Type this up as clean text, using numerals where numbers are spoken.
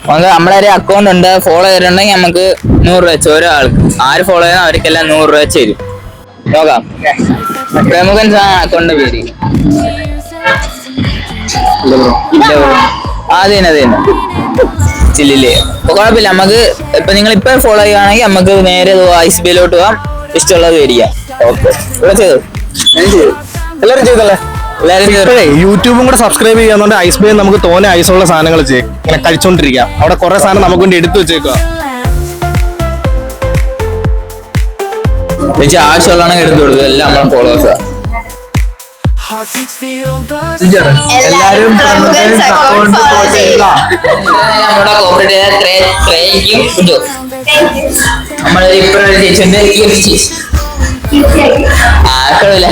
നമ്മളെ ഒരു അക്കൗണ്ട് ഉണ്ട്, ഫോളോ ചെയ്തിട്ടുണ്ടെങ്കിൽ നമുക്ക് 100 രൂപ വെച്ച് ഒരാൾക്ക്. ആര് ഫോളോ ചെയ്യുന്ന അവർക്കെല്ലാം 100 രൂപ വെച്ച് തരും. നോക്കാം. പ്രമുഖൻ അക്കൗണ്ട് പേര് അതന്നെ ചില്ലില്ലേ. കുഴപ്പമില്ല. നമുക്ക് ഇപ്പൊ നിങ്ങൾ ഇപ്പൊ ഫോളോ ചെയ്യുകയാണെങ്കിൽ നമുക്ക് നേരെ ഐസ് ബേയിലോട്ട് പോവാം, ഇഷ്ടമുള്ളത് മേടിക്കാം. ഓക്കെ, ഇവിടെ ചെയ്തു. എല്ലാവരും ചെയ്തല്ലേ? യൂട്യൂബും കൂടെ സബ്സ്ക്രൈബ് ചെയ്യാന്നുണ്ട് ഐസ് ബേ നമുക്ക് തോന്നെ ഐസുള്ള സാധനങ്ങൾ ചെയ്യും, ഇങ്ങനെ കഴിച്ചോണ്ടിരിക്കാം. അവിടെ കുറെ സാധനം നമുക്ക് വേണ്ടി എടുത്തു വെച്ചേക്കുക. ആവശ്യമുള്ളതാണെങ്കിൽ എടുത്തു കൊടുക്കുക. എല്ലാം നമ്മളെ ഫോളോവേഴ്സാ. എല്ലാരും നമ്മളെ ഇപ്പോഴൊരു ചേച്ചിയുണ്ട്, ആക്കളില്ല.